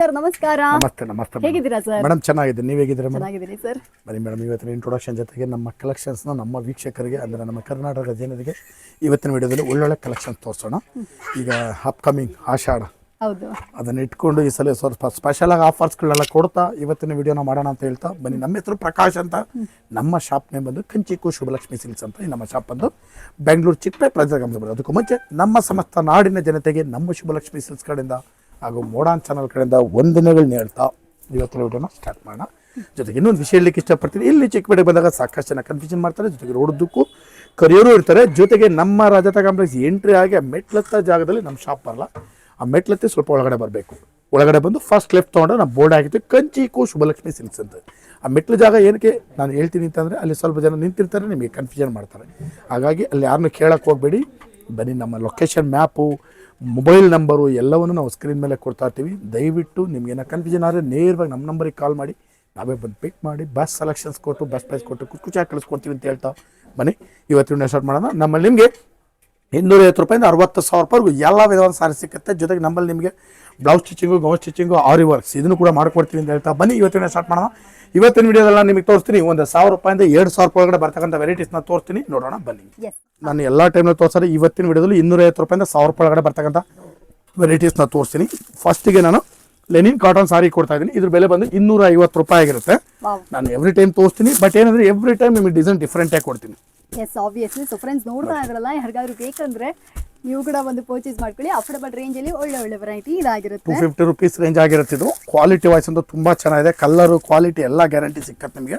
Sir ನಮಸ್ಕಾರ. ನಮಸ್ತೆ ನಮಸ್ತೆ ಹೇಗಿದ್ದೀರಾ ಸರ್? ಮೇಡಮ್ ಚೆನ್ನಾಗಿದೆ, ನೀವು ಹೇಗಿದ್ದೀರಾ ಮೇಡಮ್? ಚೆನ್ನಾಗಿದ್ದೀನಿ ಸರ್. ಬನ್ನಿ ಮೇಡಮ್, ಇವತ್ತಿನ ಇಂಟ್ರೊಡಕ್ಷನ್ ಜೊತೆಗೆ ನಮ್ಮ ಕಲೆಕ್ಷನ್ಸ್ನ ನಮ್ಮ ವೀಕ್ಷಕರಿಗೆ ಅಂದರೆ ನಮ್ಮ ಕರ್ನಾಟಕ ಜನರಿಗೆ ಇವತ್ತಿನ ವಿಡಿಯೋದಲ್ಲಿ ಒಳ್ಳೊಳ್ಳೆ ಕಲೆಕ್ಷನ್ ತೋರಿಸೋಣ. ಈಗ ಅಪ್ಕಮಿಂಗ್ ಆಷಾಢ ಹೌದು, ಅದನ್ನು ಇಟ್ಕೊಂಡು ಈ ಸಲ ಸ್ವಲ್ಪ ಸ್ಪೆಷಲಾಗಿ ಆಫರ್ಸ್ಗಳನ್ನೆಲ್ಲ ಕೊಡ್ತಾ ಇವತ್ತಿನ ವಿಡಿಯೋನ ಮಾಡೋಣ ಅಂತ ಹೇಳ್ತಾ ಬನ್ನಿ. ನಮ್ಮ ಹೆಸರು ಪ್ರಕಾಶ್ ಅಂತ. ನಮ್ಮ ಶಾಪ್ ನೇಮ್ ಬಂದು ಕಂಚಿಕು ಶುಭಲಕ್ಷ್ಮಿ ಸಿಲ್ಕ್ಸ್ ಅಂತ. ನಮ್ಮ ಶಾಪ್ ಬಂದು ಬೆಂಗಳೂರು ಚಿಕ್ಕಪೇಟೆ ಪ್ಲಾಜಾ ಗಮನ. ಅದಕ್ಕೂ ಮುಂಚೆ ನಮ್ಮ ಸಮಸ್ತ ನಾಡಿನ ಜನತೆಗೆ ನಮ್ಮ ಶುಭಲಕ್ಷ್ಮಿ ಸಿಲ್ಕ್ಸ್ ಕಡೆಯಿಂದ ಹಾಗೂ ಮೋಡಾನ್ ಚಾನಲ್ ಕಡೆಯಿಂದ ವಂದನೆಗಳನ್ನ ಹೇಳ್ತಾ ಇವತ್ತಿನ ವಿಡಿಯೋನ ಸ್ಟಾರ್ಟ್ ಮಾಡೋಣ. ಜೊತೆಗೆ ಇನ್ನೊಂದು ವಿಷಯ ಹೇಳಲಿಕ್ಕೆ ಇಷ್ಟಪಡ್ತೀನಿ. ಇಲ್ಲಿ ಚಿಕ್ಕಪೇಟೆ ಬಂದಾಗ ಸಾಕಷ್ಟು ಜನ ಕನ್ಫ್ಯೂಷನ್ ಮಾಡ್ತಾರೆ, ಜೊತೆಗೆ ರೋಡದ್ದಕ್ಕೂ ಕರಿಯೋರು ಇರ್ತಾರೆ. ಜೊತೆಗೆ ನಮ್ಮ ರಜತ ಕಾಂಪ್ಲೆಕ್ಸ್ ಎಂಟ್ರಿ ಆಗಿ ಆ ಮೆಟ್ಲತ್ತ ಜಾಗದಲ್ಲಿ ನಮ್ಮ ಶಾಪ್ ಬರಲ್ಲ, ಆ ಮೆಟ್ಲತ್ತಿ ಸ್ವಲ್ಪ ಒಳಗಡೆ ಬರಬೇಕು. ಒಳಗಡೆ ಬಂದು ಫಸ್ಟ್ ಲೆಫ್ಟ್ ತೊಗೊಂಡ್ರೆ ನಾವು ಬೋರ್ಡ್ ಆಗಿತ್ತು ಕಂಚಿಕು ಶುಭಲಕ್ಷ್ಮಿ ಸಿಲ್ಕ್ಸ್ ಅಂತ. ಆ ಮೆಟ್ಲು ಜಾಗ ಏನಕ್ಕೆ ನಾನು ಹೇಳ್ತೀನಿ ಅಂತಂದರೆ ಅಲ್ಲಿ ಸ್ವಲ್ಪ ಜನ ನಿಂತಿರ್ತಾರೆ, ನಿಮಗೆ ಕನ್ಫ್ಯೂಷನ್ ಮಾಡ್ತಾರೆ. ಹಾಗಾಗಿ ಅಲ್ಲಿ ಯಾರನ್ನೂ ಕೇಳಕ್ಕೆ ಹೋಗಬೇಡಿ. ಬನ್ನಿ, ನಮ್ಮ ಲೊಕೇಶನ್ ಮ್ಯಾಪು ಮೊಬೈಲ್ ನಂಬರು ಎಲ್ಲವನ್ನು ನಾವು ಸ್ಕ್ರೀನ್ ಮೇಲೆ ಕೊಡ್ತಾ ಇರ್ತೀವಿ. ದಯವಿಟ್ಟು ನಿಮಗೇನೋ ಕನ್ಫ್ಯೂಷನ್ ಆದರೆ ನೇರವಾಗಿ ನಮ್ಮ ನಂಬರಿಗೆ ಕಾಲ್ ಮಾಡಿ, ನಾವೇ ಬಂದು ಪಿಕ್ ಮಾಡಿ ಬಸ್ ಸೆಲೆಕ್ಷನ್ಸ್ ಕೊಟ್ಟು ಬಸ್ ಪ್ರೈಸ್ ಕೊಟ್ಟು ಖುಷಿಯಾಗಿ ಕಳಿಸ್ಕೊಡ್ತೀವಿ ಅಂತ ಹೇಳ್ತಾ ಬನ್ನಿ ಇವತ್ತಿನ ಸ್ಟಾರ್ಟ್ ಮಾಡೋಣ. ನಮ್ಮಲ್ಲಿ ನಿಮಗೆ 250 ರೂಪಾಯಿಂದ 60,000 ರೂಪಾಯಿವರೆಗೂ ಎಲ್ಲ ವಿಧವಾದ ಸಾರಿ ಸಿಗುತ್ತೆ. ಜೊತೆಗೆ ನಮ್ಮಲ್ಲಿ ನಿಮಗೆ ಬ್ಲೌಸ್ ಸ್ಟಿಚಿಂಗು, ಗೌನ್ ಸ್ಟಿಚಿಂಗು, ಆರಿ ವರ್ಕ್ಸ್ ಇದನ್ನು ಕೂಡ ಮಾಡ್ಕೊಡ್ತೀವಿ ಅಂತ ಹೇಳ್ತಾ ಬನ್ನಿ ಇವತ್ತಿನ ಸ್ಟಾರ್ಟ್ ಮಾಡೋಣ. ಇವತ್ತಿನ ವಿಡಿಯೋದೆಲ್ಲ ನಿಮಗೆ ತೋರಿಸ್ತೀನಿ. 1,000 ರೂಪಾಯಿಂದ 2,000 ರೂಪಾಯಿ ಒಳಗಡೆ ಬರ್ತಕ್ಕಂಥ ವೆರೈಟೀಸ್ನ ತೋರಿಸ್ತೀನಿ, ನೋಡೋಣ ಬನ್ನಿ. ನಾನು ಎಲ್ಲ ಟೈಮ್ನಲ್ಲಿ ತೋರಿಸೋದು ಇವತ್ತಿನ ವಿಡಿಯೋದಲ್ಲಿ 250 ರೂಪಾಯಿಂದ 1,000 ರೂಪಾಯಿ ಒಳಗಡೆ ಬರ್ತಕ್ಕಂಥ ವೆರೈಟೀಸ್ನ ತೋರಿಸ್ತೀನಿ. ಫಸ್ಟಿಗೆ ನಾನು ಲೆನಿನ್ ಕಾಟನ್ ಸಾರಿ ಕೊಡ್ತಾ ಇದ್ದೀನಿ. ಇದ್ರ ಬೆಲೆ ಬಂದು 250 ರೂಪಾಯಿ ಆಗಿರುತ್ತೆ. ನಾನು ಎವ್ರಿ ಟೈಮ್ ತೋರಿಸ್ತೀನಿ, ಬಟ್ ಏನಂದ್ರೆ ಎವ್ರಿ ಟೈಮ್ ನಿಮಗೆ ಡಿಸೈನ್ ಡಿಫ್ರೆಂಟಾಗಿ ಕೊಡ್ತೀನಿ. S, obviously. ಸೊ ಫ್ರೆಂಡ್ಸ್, ನೋಡ್ತಾ ಇದ್ರಲ್ಲ, ಯಾರಿಗಾದ್ರು ಬೇಕಂದ್ರೆ ನೀವು ಕೂಡ ಒಂದು ಪರ್ಚೇಸ್ ಮಾಡ್ಕೊಳ್ಳಿ. ಅಫೋರ್ಡಬಲ್ ರೇಂಜಲ್ಲಿ ಒಳ್ಳೆ ವೆರೈಟಿ ಇದಾಗಿರುತ್ತೆ. 250 ರೂಪೀಸ್ ರೇಂಜ್ ಆಗಿರುತ್ತೆ. ಇದು ಕ್ವಾಲಿಟಿ ವೈಸ್ ಅಂತೂ ತುಂಬ ಚೆನ್ನಾಗಿದೆ. ಕಲರು ಕ್ವಾಲಿಟಿ ಎಲ್ಲ ಗ್ಯಾರಂಟಿ ಸಿಕ್ಕತ್ತೆ ನಿಮಗೆ.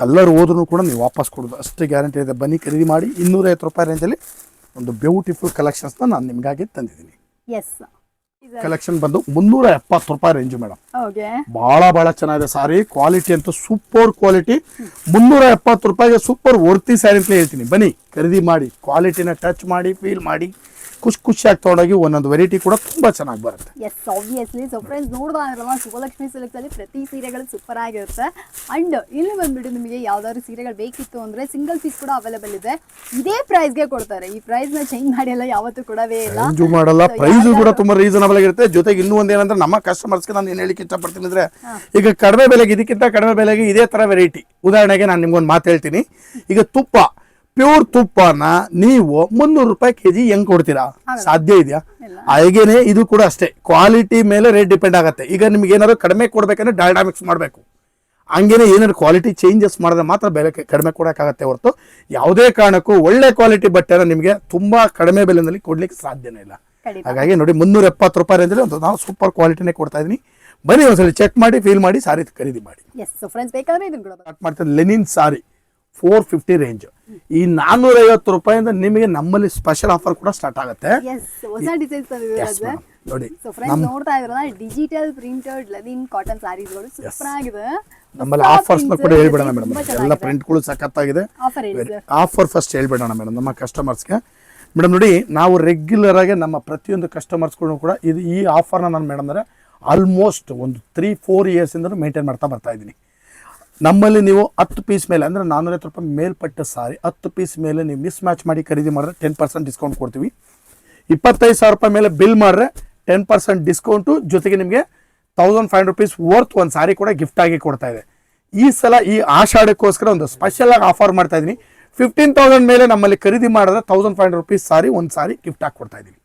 ಕಲರ್ ಹೋದ್ರೂ ಕೂಡ ನೀವು ವಾಪಸ್ ಕೊಡೋದು ಅಷ್ಟು ಗ್ಯಾರಂಟಿ ಇದೆ. ಬನ್ನಿ ಖರೀದಿ ಮಾಡಿ. 250 ರೂಪಾಯಿ ರೇಂಜಲ್ಲಿ ಒಂದು ಬ್ಯೂಟಿಫುಲ್ ಕಲೆಕ್ಷನ್ಸ್ನ ನಾನು ನಿಮಗಾಗಿ ತಂದಿದ್ದೀನಿ. ಎಸ್, ಕಲೆಕ್ಷನ್ ಬಂದು 370 ರೂಪಾಯಿ ರೇಂಜು ಮೇಡಮ್. ಬಹಳ ಚೆನ್ನಾಗಿದೆ ಸಾರಿ. ಕ್ವಾಲಿಟಿ ಅಂತೂ ಸೂಪರ್ ಕ್ವಾಲಿಟಿ. 370 ರೂಪಾಯಿಗೆ ಸೂಪರ್ ವರ್ತಿ ಸ್ಯಾರಿ ಅಂತ ಹೇಳ್ತೀನಿ. ಬನ್ನಿ ಖರೀದಿ ಮಾಡಿ, ಕ್ವಾಲಿಟಿನ ಟಚ್ ಮಾಡಿ, ಫೀಲ್ ಮಾಡಿ, ಖುಷಿಯಾಗಿ ತೊಗೊಂಡೋಗಿ. ಒಂದೊಂದು ವೆರೈಟಿ ಕೂಡ ತುಂಬಾ ಚೆನ್ನಾಗಿ ಬರುತ್ತೆ. S, obviously. ಸೊ ಫ್ರೆಂಡ್ಸ್, ನೋಡ್ತಾ ಇರಲ್ಲ, ಶುಭಲಕ್ಷ್ಮಿ ಸಿಲ್ಕ್ಸ್ ಅಲ್ಲಿ ಪ್ರತಿ ಸೀರೆಗಳು ಸೂಪರ್ ಆಗಿರುತ್ತೆ. ಅಂಡ್ ಇಲ್ಲಿ ಬಂದ್ಬಿಟ್ಟು ನಿಮಗೆ ಯಾವ್ದಾದ್ರು ಸೀರೆಗಳು ಬೇಕಿತ್ತು ಅಂದ್ರೆ ಸಿಂಗಲ್ ಪೀಸ್ ಕೂಡ ಅವೈಲೇಬಲ್ ಇದೆ. ಇದೇ ಪ್ರೈಸ್ಗೆ ಕೊಡ್ತಾರೆ. ಈ ಪ್ರೈಸ್ ನ ಚೇಂಜ್ ಮಾಡಿ ಎಲ್ಲ ಯಾವತ್ತೂ ಕೊಡವೇ ಇಲ್ಲ, ಮಾಡಲ್ಲ. ಪ್ರೈಸ್ ಕೂಡ ತುಂಬಾ ರೀಸನಬಲ್ ಆಗಿರುತ್ತೆ. ಜೊತೆಗೆ ಇನ್ನೂ ಒಂದೇನಂದ್ರೆ ನಮ್ಮ ಕಸ್ಟಮರ್ಸ್ಗೆ ನಾನು ಏನ್ ಹೇಳಿಕ್ಕೆ ಇಷ್ಟಪಡ್ತೀನಿ ಅಂದ್ರೆ, ಈಗ ಕಡಿಮೆ ಬೆಲೆಗೆ, ಇದಕ್ಕಿಂತ ಕಡಿಮೆ ಬೆಲೆಗೆ ಇದೇ ತರ ವೆರೈಟಿ. ಉದಾಹರಣೆಗೆ ನಾನು ನಿಮ್ಗೊಂದು ಮಾತು ಹೇಳ್ತೀನಿ. ಈಗ ತುಪ್ಪ, ಪ್ಯೂರ್ ತುಪ್ಪನ ನೀವು 300 ರೂಪಾಯಿ ಕೆಜಿ ಹೆಂಗ್ ಕೊಡ್ತೀರಾ? ಸಾಧ್ಯ ಇದೆಯಾ? ಹಾಗೇನೆ ಇದು ಕೂಡ ಅಷ್ಟೇ, ಕ್ವಾಲಿಟಿ ಮೇಲೆ ರೇಟ್ ಡಿಪೆಂಡ್ ಆಗುತ್ತೆ. ಈಗ ನಿಮ್ಗೆ ಏನಾದ್ರು ಕಡಿಮೆ ಕೊಡ್ಬೇಕಂದ್ರೆ ಡಾಲ್ಡಾ ಮಿಕ್ಸ್ ಮಾಡಬೇಕು. ಹಂಗೇನೆ ಏನಾದ್ರು ಕ್ವಾಲಿಟಿ ಚೇಂಜಸ್ ಮಾಡಿದ್ರೆ ಮಾತ್ರ ಬೆಲೆ ಕಡಿಮೆ ಕೊಡೋಕ್ಕಾಗತ್ತೆ ಹೊರತು ಯಾವುದೇ ಕಾರಣಕ್ಕೂ ಒಳ್ಳೆ ಕ್ವಾಲಿಟಿ ಬಟ್ಟೆನ ನಿಮಗೆ ತುಂಬಾ ಕಡಿಮೆ ಬೆಲೆಯಲ್ಲಿ ಕೊಡ್ಲಿಕ್ಕೆ ಸಾಧ್ಯನೇ ಇಲ್ಲ. ಹಾಗಾಗಿ ನೋಡಿ, 370 ರೂಪಾಯಿ ರೇಂಜಲ್ಲಿ ಒಂದು ನಾವು ಸೂಪರ್ ಕ್ವಾಲಿಟಿನೇ ಕೊಡ್ತಾ ಇದೀನಿ. ಬನ್ನಿ ಒಂದ್ಸಲ ಚೆಕ್ ಮಾಡಿ, ಫೀಲ್ ಮಾಡಿ, ಸಾರಿ ಖರೀದಿ ಮಾಡಿ. ಸ್ಟಾರ್ಟ್ ಮಾಡ್ತಾರೆ. ಲೆನಿನ್ ಸಾರಿ 450 ರೇಂಜ್. ಈ 450 ರೂಪಾಯಿಂದ ನಿಮಗೆ ನಮ್ಮಲ್ಲಿ ಸ್ಪೆಷಲ್ ಆಫರ್ ಕೂಡ ಸ್ಟಾರ್ಟ್ ಆಗುತ್ತೆ. ನೋಡಿ, ನೋಡ್ತಾ ಇದ್ರಲ್ಲ, ಡಿಜಿಟಲ್ ಪ್ರಿಂಟೆಡ್ ಲೆನಿನ್ ಕಾಟನ್ ಸ್ಯಾರೀಸ್ಗಳು ಸೂಪರ್ ಆಗಿದೆ. ನಮ್ಮಲ್ಲಿ ಆಫರ್ಸ್ ಕೂಡ ಹೇಳ್ಬಿಡೋಣ ಮೇಡಮ್. ಎಲ್ಲ ಪ್ರಿಂಟ್ಗಳು ಸಖತ್ತಾಗಿದೆ. ಆಫರ್ ಫಸ್ಟ್ ಹೇಳ್ಬಿಡೋಣ ಮೇಡಮ್ ನಮ್ಮ ಕಸ್ಟಮರ್ಸ್ಗೆ. ಮೇಡಮ್ ನೋಡಿ, ನಾವು ರೆಗ್ಯುಲರ್ ಆಗಿ ನಮ್ಮ ಪ್ರತಿಯೊಂದು ಕಸ್ಟಮರ್ಸ್ಗಳು ಕೂಡ ಈ ಆಫರ್ನ ನಾನು ಮೇಡಮ್ ಅಂದರೆ ಆಲ್ಮೋಸ್ಟ್ ಒಂದು 3-4 ಇಯರ್ಸ್ ಇಂದ ಮೇಂಟೈನ್ ಮಾಡ್ತಾ ಬರ್ತಾ ಇದ್ದೀನಿ. ನಮ್ಮಲ್ಲಿ ನೀವು 10 ಪೀಸ್ ಮೇಲೆ ಅಂದರೆ 450 ರೂಪಾಯಿ ಮೇಲ್ಪಟ್ಟ ಸಾರಿ 10 ಪೀಸ್ ಮೇಲೆ ನೀವು ಮಿಸ್ ಮ್ಯಾಚ್ ಮಾಡಿ ಖರೀದಿ ಮಾಡಿದ್ರೆ 10% ಡಿಸ್ಕೌಂಟ್ ಕೊಡ್ತೀವಿ. 25,000 ರೂಪಾಯಿ ಮೇಲೆ ಬಿಲ್ ಮಾಡಿದ್ರೆ 10% ಡಿಸ್ಕೌಂಟು, ಜೊತೆಗೆ ನಿಮಗೆ 1,500 ರೂಪೀಸ್ ವರ್ತ್ ಒಂದು ಸಾರಿ ಕೂಡ ಗಿಫ್ಟ್ ಆಗಿ ಕೊಡ್ತಾ ಇದೆ. ಈ ಸಲ ಈ ಆಷಾಢಕ್ಕೋಸ್ಕರ ಒಂದು ಸ್ಪೆಷಲ್ ಆಗಿ ಆಫರ್ ಮಾಡ್ತಾ ಇದ್ದೀನಿ. 15,000 ಮೇಲೆ ನಮ್ಮಲ್ಲಿ ಖರೀದಿ ಮಾಡಿದ್ರೆ 1,500 ರೂಪೀಸ್ ಸಾರಿ ಒಂದು ಸಾರಿ ಗಿಫ್ಟ್ ಆಗಿ ಕೊಡ್ತಾ ಇದ್ದೀವಿ.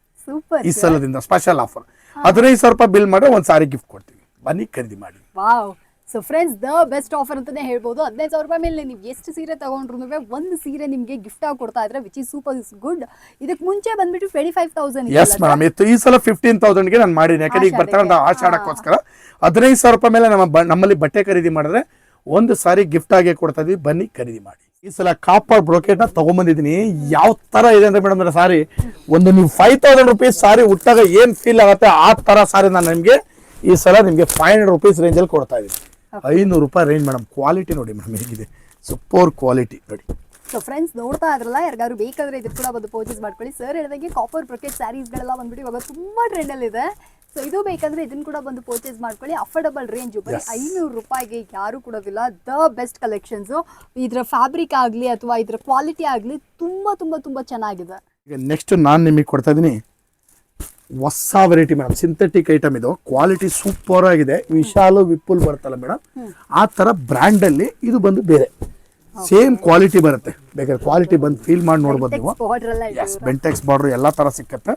ಈ ಸಲದಿಂದ ಸ್ಪೆಷಲ್ ಆಫರ್. 15,000 ರೂಪಾಯಿ ಬಿಲ್ ಮಾಡಿದ್ರೆ ಒಂದು ಸಾರಿ ಗಿಫ್ಟ್ ಕೊಡ್ತೀವಿ. ಬನ್ನಿ ಖರೀದಿ ಮಾಡಿ. So friends, the best offer ಅಂತಾನೆ ಹೇಳ್ಬೋದು. 15,000 ರೂಪಾಯಿ ಮೇಲೆ ನೀವು ಎಷ್ಟು ಸೀರೆ ತಗೊಂಡ್ರು ಒಂದು ಸೀರೆ ನಿಮಗೆ ಗಿಫ್ಟ್ ಆಗಿ ಕೊಡ್ತಾ ಇದ್ರೆ, ವಿಚ್ ಇಸ್ ಸೂಪರ್ ಗುಡ್. ಇದಕ್ಕೆ ಮುಂಚೆ ಬಂದ್ಬಿಟ್ಟು 25,000. ಎಸ್ ಮೇಡಮ್, ಈ ಸಲ 15,000ಗೆ ನಾನು ಮಾಡಿದ್ದೀನಿ. ಯಾಕಂದ್ರೆ ಈಗ ಬರ್ತಕ್ಕಂಥ ಆಷಾಢಕ್ಕೋಸ್ಕರ 15,000 ರೂಪಾಯಿ ಮೇಲೆ ನಮ್ಮಲ್ಲಿ ಬಟ್ಟೆ ಖರೀದಿ ಮಾಡಿದ್ರೆ ಒಂದು ಸಾರಿ ಗಿಫ್ಟ್ ಆಗಿ ಕೊಡ್ತಾ ಇದೀವಿ. ಬನ್ನಿ ಖರೀದಿ ಮಾಡಿ. ಈ ಸಲ ಕಾಪರ್ ಬ್ರೋಕೆಟ್ ನ ತಗೊಂಡ್ಬಂದಿದ್ದೀನಿ. ಯಾವ ತರ ಇದೆ ಅಂತ ಮೇಡಮ್ ಅಂದ್ರೆ, ಸಾರಿ ಒಂದು ನೀವು 5,000 ರೂಪೀಸ್ ಸಾರಿ ಉಟ್ಟಾಗ ಏನ್ ಫೀಲ್ ಆಗುತ್ತೆ ಆ ತರ ಸಾರಿ ನಾನು ನಿಮ್ಗೆ ಈ ಸಲ ನಿಮ್ಗೆ 500 ರೂಪೀಸ್ ರೇಂಜ್ ಅಲ್ಲಿ ಕೊಡ್ತಾ ಇದೀನಿ. 500 ರೂಪಾಯಿ ರೇಂಜ್ ಮೇಡಮ್. ಕ್ವಾಲಿಟಿ ನೋಡಿ ಮೇಡಮ್ ಹೇಗಿದೆ, ಸೂಪರ್ ಕ್ವಾಲಿಟಿ ನೋಡಿ. ಸೊ ಫ್ರೆಂಡ್ಸ್, ನೋಡ್ತಾ ಇದ್ರಲ್ಲ, ಯಾರಿಗಾದ್ರು ಬೇಕಾದ್ರೆ ಇದು ಕೂಡ ಒಂದು ಪರ್ಚೇಸ್ ಮಾಡ್ಕೊಳ್ಳಿ. ಸರ್ ಹೇಳಿದಾಗೆ ಕಾಪರ್ ಬ್ರೋಕೆಟ್ ಸ್ಯಾರೀಸ್ಗಳೆಲ್ಲ ಬಂದ್ಬಿಟ್ಟು ಇವಾಗ ತುಂಬಾ ಟ್ರೆಂಡ್ ಅಲ್ಲಿ ಇದೆ. ಸೊ ಇದು ಬೇಕಂದ್ರೆ ಇದನ್ನ ಕೂಡ ಬಂದು ಪರ್ಚೇಸ್ ಮಾಡ್ಕೊಳ್ಳಿ. ಅಫೋರ್ಡಬಲ್ ರೇಂಜ್, ಬರೀ 500 ರೂಪಾಯಿಗೆ ಯಾರು ಕೊಡೋದಿಲ್ಲ. The best collections. ಇದರ ಫ್ಯಾಬ್ರಿಕ್ ಆಗಲಿ ಅಥವಾ ಇದರ ಕ್ವಾಲಿಟಿ ಆಗಲಿ ತುಂಬಾ ತುಂಬಾ ತುಂಬಾ ಚೆನ್ನಾಗಿದೆ. ಈಗ ನೆಕ್ಸ್ಟ್ ನಾನು ನಿಮಗೆ ಕೊಡ್ತಾ ಇದ್ದೀನಿ ಹೊಸ ವೆರೈಟಿ ಮೇಡಮ್, ಸಿಂಥೆಟಿಕ್ ಐಟಮ್ ಇದು, ಕ್ವಾಲಿಟಿ ಸೂಪರ್ ಆಗಿದೆ. ವಿಶಾಲು ವಿಪುಲ್ ಬರುತ್ತಲ್ಲ ಮೇಡಮ್, ಆ ತರ ಬ್ರ್ಯಾಂಡ್ ಅಲ್ಲಿ ಇದು ಬಂದು ಬೇರೆ ಸೇಮ್ ಕ್ವಾಲಿಟಿ ಬರುತ್ತೆ. ಬೇಕಾದ್ರೆ ಕ್ವಾಲಿಟಿ ಬಂದು ಫೀಲ್ ಮಾಡಿ ನೋಡ್ಬೋದು ನೀವು. ಬಾರ್ಡರ್ ಎಲ್ಲ ಇದೆ. ಎಸ್, ಬೆಂಟೆಕ್ಸ್ ಬಾರ್ಡರ್ ಎಲ್ಲ ತರ ಸಿಕ್ಕತ್ತೆ.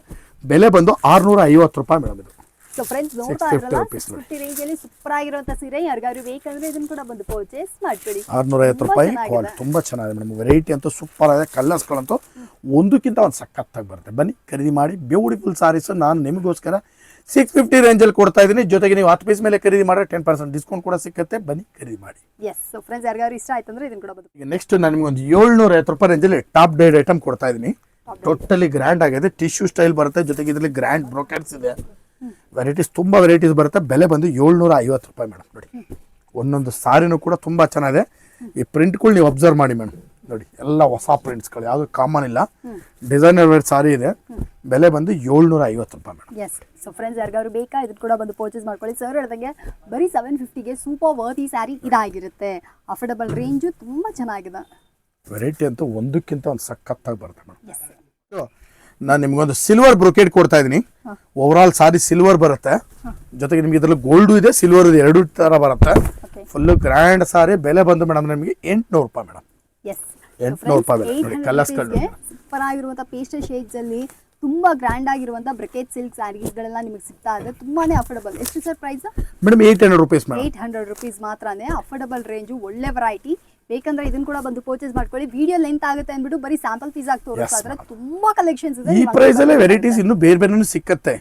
ಬೆಲೆ ಬಂದು 650 ರೂಪಾಯಿ ಮೇಡಮ್ ಇದು. ಸೊ ಫ್ರೆಂಡ್ಸ್ ನೋಡ್ತಾ 650 ಇದ್ರಲ್ಲ rupees 650 ರೇಂಜ್ ಅಲ್ಲಿ ಸೂಪರ್ ಆಗಿರುವಂತ ಸೀರೆ ಯಾರಿಗಾದ್ರು ಬೇಕಂದ್ರೆ ಇದನ್ನ ಕೂಡ ಬಂದು ಪರ್ಚೇಸ್ ಮಾಡ್ಕೊಳ್ಳಿ. 650 ರೂಪಾಯಿ ಕ್ವಾಲಿಟಿ ತುಂಬಾ ಚೆನ್ನಾಗಿದೆ ಮೇಡಮ್. ವೆರೈಟಿ ಅಂತೂ ಸೂಪರ್ ಆಗಿದೆ. ಕಲರ್ಸ್ಗಳಂತೂ ಒಂದಕ್ಕಿಂತ ಒಂದು ಸಖತ್ತಾಗಿ ಬರುತ್ತೆ. ಬನ್ನಿ ಖರೀದಿ ಮಾಡಿ. ಬ್ಯೂಟಿಫುಲ್ ಸಾರೀಸ್ ನಾನು ನಿಮಗೋಸ್ಕರ 650 ರೇಂಜಲ್ಲಿ ಕೊಡ್ತಾ ಇದ್ದೀನಿ. ಜೊತೆಗೆ ನೀವು 10 ಪೀಸ್ ಮೇಲೆ ಖರೀದಿ ಮಾಡಿದ್ರೆ 10% ಡಿಸ್ಕೌಂಟ್ ಕೂಡ ಸಿಕ್ಕತ್ತೆ. ಬನ್ನಿ ಖರೀದಿ ಮಾಡಿ. ಎಸ್, ಸೊ ಫ್ರೆಂಡ್ಸ್ ಯಾರಿಗಾದ್ರು ಇಷ್ಟ ಆಯ್ತು ಅಂದ್ರೆ ಇದನ್ನ ಕೂಡ ಬಂದು. ಈಗ ನೆಕ್ಸ್ಟ್ ನಾನು ನಿಮ್ಗೆ ಒಂದು 750 ರೂಪಾಯಿ ರೇಂಜಲ್ಲಿ ಟಾಪ್ ಡೈಡ್ ಐಟಮ್ ಕೊಡ್ತಾ ಇದ್ದೀನಿ. ಟೋಟಲಿ ಗ್ರ್ಯಾಂಡ್ ಆಗಿದೆ. ಟಿಶ್ಯೂ ಸ್ಟೈಲ್ ಬರುತ್ತೆ. ಜೊತೆಗೆ ಇದರಲ್ಲಿ ಗ್ರ್ಯಾಂಡ್ ಬ್ರೋಕೆಟ್ಸ್ ಇದೆ. ವೆರೈಟೀಸ್ ತುಂಬಾ ವೆರೈಟೀಸ್ ಬರುತ್ತೆ. ಬೆಲೆ ಬಂದು 750 ರೂಪಾಯಿ ಮೇಡಮ್. ನೋಡಿ, ಒಂದೊಂದು ಸಾರಿನೂ ಕೂಡ ತುಂಬಾ ಚೆನ್ನಾಗಿದೆ. ಈ ಪ್ರಿಂಟ್ಗಳು ನೀವು ಅಬ್ಸರ್ವ್ ಮಾಡಿ ಮೇಡಮ್. ನೋಡಿ, ಎಲ್ಲ ಹೊಸ ಪ್ರಿಂಟ್ಸ್ಗಳು, ಯಾವುದು ಕಾಮನ್ ಇಲ್ಲ. ಡಿಸೈನರ್ ವೇರ್ ಸಾರಿ ಇದೆ. ಬೆಲೆ ಬಂದು 750 ರೂಪಾಯಿ ಮೇಡಮ್. ಎಸ್, ಸೊ ಫ್ರೆಂಡ್ಸ್ ಯಾರಿಗಾದ್ರು ಬೇಕಾ ಇದನ್ನ ಕೂಡ ಬಂದು ಪರ್ಚೇಸ್ ಮಾಡ್ಕೊಳ್ಳಿ. ಸರ್ ಹೇಳ್ದಂಗೆ ಬರೀ 750ಗೆ ಸೂಪರ್ ವರ್ತಿ ಸ್ಯಾರಿ ಇದಾಗಿರುತ್ತೆ. ಅಫೋರ್ಡಬಲ್ ರೇಂಜು ತುಂಬಾ ಚೆನ್ನಾಗಿದೆ. ವೆರೈಟಿ ಅಂತೂ ಒಂದಕ್ಕಿಂತ ಒಂದು ಸಖತ್ತಾಗಿ ಬರುತ್ತೆ ಮೇಡಮ್. ಎಸ್, ನಾನು ನಿಮ್ಗೊಂದು ಸಿಲ್ವರ್ ಬ್ರೊಕೇಡ್ ಕೊಡ್ತಾ ಇದ್ದೀನಿ. ಓವರ್ ಆಲ್ ಸಾರಿ ಸಿಲ್ವರ್ ಬರುತ್ತೆ. ಜೊತೆಗೆ ನಿಮ್ಗೆ ಇದ್ರಲ್ಲಿ ಗೋಲ್ಡು ಇದೆ, ಸಿಲ್ವರ್ ಇದೆ, ಎರಡು ತರ ಬರುತ್ತೆ. ಫುಲ್ ಗ್ರ್ಯಾಂಡ್ ಸಾರಿ. ಬೆಲೆ ಬಂದು ಮೇಡಮ್ ನಿಮಗೆ 800 ರೂಪಾಯಿ ಮೇಡಮ್. ಎಸ್, 800 ರೂಪಾಯಿ ಬೆಲೆ. ನೋಡಿ, ಕಲರ್ಸ್ಗಳು ಸೂಪರ್ ಆಗಿರುವಂತ ಪೇಸ್ಟಲ್ ಶೇಡ್ಸ್ ಅಲ್ಲಿ ತುಂಬಾ ಗ್ರ್ಯಾಂಡ್ ಆಗಿರುವಂತ ಬ್ರಕೆಟ್ ಸಿಲ್ಕ್ ಸ್ಯಾರೀಸ್ ಗಳೆಲ್ಲ ನಿಮಗೆ ಸಿಗ್ತಾ ಇದೆ. ತುಂಬಾನೇ ಅಫೋರ್ಡಬಲ್. ಎಷ್ಟು sir price? Madam 800 rupees madam. 800 rupees ಮಾತ್ರನೇ. ಅಫೋರ್ಡಬಲ್ ರೇಂಜು, ಒಳ್ಳೆ ವೆರೈಟಿ. ಬೇಕಂದ್ರೆ ಇದನ್ನ ಕೂಡ ಬಂದು ಪರ್ಚೇಸ್ ಮಾಡ್ಕೊಳ್ಳಿ. ವಿಡಿಯೋ ಲೆಂತ್ ಆಗುತ್ತೆ ಅಂದ್ಬಿಟ್ಟು ಬರೀ ಸ್ಯಾಂಪಲ್ ಪೀಸ್ ಆಗಿ ತೋರಿಸ್ತಾ ತುಂಬಾ ಕಲೆಕ್ಷನ್ಸ್ ಇದೆ. ಈ ಪ್ರೈಸ್ ಅಲ್ಲೇ ವೆರೈಟೀಸ್ ಇನ್ನು ಬೇರೆ ಬೇರೆ ಸಿಕ್ಕತ್ತೆ.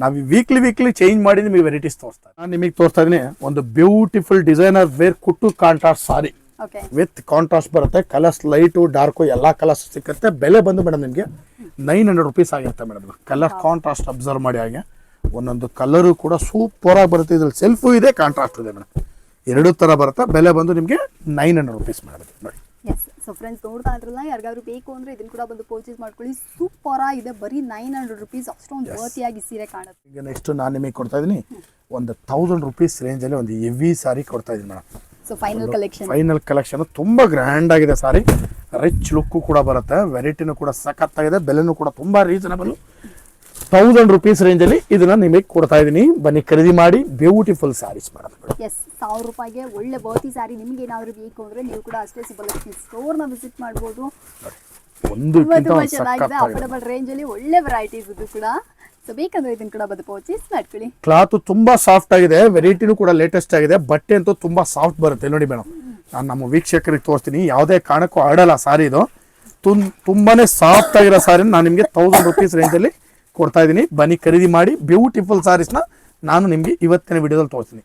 ನಾವು ವೀಕ್ಲಿ ಚೇಂಜ್ ಮಾಡಿ ನಿಮಗೆ ವೆರೈಟೀಸ್ ತೋರಿಸ್ತಾ. ನಾನು ನಿಮಗೆ ತೋರಿಸ್ತಾ ಇದೀನಿ ಒಂದು ಬ್ಯೂಟಿಫುಲ್ ಡಿಸೈನರ್ ವೇರ್ ಕುಟ್ಟು ಕಾಂಟ್ರಾಸ್ಟ್ ಸಾರಿ ವಿತ್ ಕಾಂಟ್ರಾಸ್ಟ್ ಬರುತ್ತೆ. ಕಲರ್ಸ್ ಲೈಟು ಡಾರ್ಕು ಎಲ್ಲಾ ಕಲರ್ಸ್ ಸಿಕ್ಕತ್ತೆ. ಬೆಲೆ ಬಂದು ಮೇಡಮ್ ನಿಮಗೆ 900 ರೂಪೀಸ್ ಆಗಿರುತ್ತೆ ಮೇಡಮ್. ಕಲರ್ ಕಾಂಟ್ರಾಸ್ಟ್ ಅಬ್ಸರ್ವ್ ಮಾಡಿ. ಹಾಗೆ ಒಂದೊಂದು ಕಲರು ಕೂಡ ಸೂಪರ್ ಆಗಿ ಬರುತ್ತೆ. ಇದ್ರಲ್ಲಿ ಸೆಲ್ಫು ಇದೆ, ಕಾಂಟ್ರಾಸ್ಟ್ ಇದೆ ಮೇಡಮ್. ಎರಡು ತರ ಬರುತ್ತೆ. ಬೆಲೆ ಬಂದು ನಿಮಗೆ 900 ರೂಪೀಸ್ ಮೇಡಮ್. ನೋಡಿ, ಎಸ್, ಸೊ ಫ್ರೆಂಡ್ಸ್ ನೋಡ್ತಾ ಇದ್ರಲ್ಲ, ಯಾರಿಗಾದ್ರು ಬೇಕು ಅಂದ್ರೆ ಇದನ್ನ ಕೂಡ ಬಂದು ಪರ್ಚೇಸ್ ಮಾಡ್ಕೊಳ್ಳಿ. ಸೂಪರ್ ಆಗಿದೆ. ಬರೀ 900 ರೂಪೀಸ್ ಅಷ್ಟೊಂದು ವರ್ತಿಯಾಗಿ ಸೀರೆ ಕಾಣುತ್ತೆ. ಈಗ ನೆಕ್ಸ್ಟ್ ನಾನು ನಿಮಗೆ ಕೊಡ್ತಾ ಇದ್ದೀನಿ ಒಂದು 1000 ರೂಪೀಸ್ ರೇಂಜಲ್ಲಿ ಒಂದು ಹೆವಿ ಸಾರಿ ಕೊಡ್ತಾ ಇದ್ದೀನಿ ಮೇಡಮ್. ಸೊ ಫೈನಲ್ ಕಲೆಕ್ಷನ್ ತುಂಬಾ ಗ್ರ್ಯಾಂಡ್ ಆಗಿದೆ ಸಾರಿ. ರಿಚ್ ಲುಕ್ ಕೂಡ ಬರುತ್ತೆ. ವೆರೈಟಿನೂ ಕೂಡ ಸಖತ್ತಾಗಿದೆ. ಬೆಲೆನೂ ಕೂಡ ತುಂಬಾ ರೀಸನಬಲ್. 1000 ರೂಪೀಸ್ ರೇಂಜಲ್ಲಿ ಇದನ್ನ ನಿಮಗೆ ಕೊಡ್ತಾ ಇದ್ದೀನಿ. ಬನ್ನಿ ಖರೀದಿ ಮಾಡಿ. Beautiful saris madam. ಎಸ್, 1000 ರೂಪಾಯಿಗೆ ಒಳ್ಳೆ ವರ್ತಿ ಸ್ಯಾರಿ ನಿಮ್ಗೆ ಏನಾದ್ರು ಬೇಕು ಅಂದ್ರೆ ನೀವು ಕೂಡ ಅಷ್ಟೇ ಸುಬ್ಬಲಕ್ಷ್ಮಿ ಸ್ಟೋರ್ನ ವಿಸಿಟ್ ಮಾಡ್ಬೋದು. ತುಂಬಾ ಚೆನ್ನಾಗಿದೆ. ಅಫೋರ್ಡಬಲ್ ರೇಂಜ್ ಅಲ್ಲಿ ಒಳ್ಳೆ ವೆರೈಟೀಸ್ ಇದು ಕೂಡ. ಸೊ ಬೇಕಂದ್ರೆ ಇದನ್ನ ಕೂಡ ಬಂದು ಪರ್ಚೇಸ್ ಮಾಡ್ಕೊಳ್ಳಿ. ಕ್ಲಾತ್ ತುಂಬಾ ಸಾಫ್ಟ್ ಆಗಿದೆ. ವೆರೈಟಿನೂ ಕೂಡ ಲೇಟೆಸ್ಟ್ ಆಗಿದೆ. ಬಟ್ಟೆ ಅಂತೂ ತುಂಬಾ ಸಾಫ್ಟ್ ಬರುತ್ತೆ. ನೋಡಿ ಮೇಡಮ್, ನಾನು ನಮ್ಮ ವೀಕ್ಷಕರಿಗೆ ತೋರಿಸ್ತೀನಿ. ಯಾವುದೇ ಕಾರಣಕ್ಕೂ ಆಡಲ್ಲ ಸಾರಿ. ಇದು ತುಂಬಾನೇ ಸಾಫ್ಟ್ ಆಗಿರೋ ಸಾರಿ ನಾನು ನಿಮಗೆ 1000 ರೂಪೀಸ್ ರೇಂಜಲ್ಲಿ ಕೊಡ್ತಾ ಇದ್ದೀನಿ. ಬನ್ನಿ ಖರೀದಿ ಮಾಡಿ. ಬ್ಯೂಟಿಫುಲ್ ಸಾರೀಸ್ನ ನಾನು ನಿಮಗೆ ಇವತ್ತಿನ ವಿಡಿಯೋದಲ್ಲಿ ತೋರಿಸ್ತೀನಿ.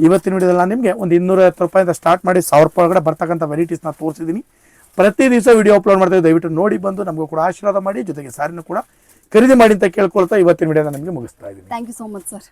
ಇವತ್ತಿನ ವಿಡಿಯೋದಲ್ಲಿ ನಾನು ನಿಮಗೆ ಒಂದು 250 ರೂಪಾಯಿಂದ ಸ್ಟಾರ್ಟ್ ಮಾಡಿ 1000 ರೂಪಾಯಿ ಒಳಗಡೆ ಬರ್ತಕ್ಕಂಥ ವೆರೈಟೀಸ್ನ ತೋರಿಸಿದ್ದೀನಿ. ಪ್ರತಿ ದಿವಸ ವಿಡಿಯೋ ಅಪ್ಲೋಡ್ ಮಾಡ್ತಾ ಇದ್ದೀವಿ. ದಯವಿಟ್ಟು ನೋಡಿ ಬಂದು ನಮಗೂ ಕೂಡ ಆಶೀರ್ವಾದ ಮಾಡಿ. ಜೊತೆಗೆ ಸಾರಿನೂ ಕೂಡ ಖರೀದಿ ಮಾಡಿ ಅಂತ ಕೇಳ್ಕೊಳ್ತಾ ಇವತ್ತಿನ ವಿಡಿಯೋನ ನಿಮಗೆ ಮುಗಿಸ್ತಾ ಇದ್ದೀನಿ. Thank you so much sir.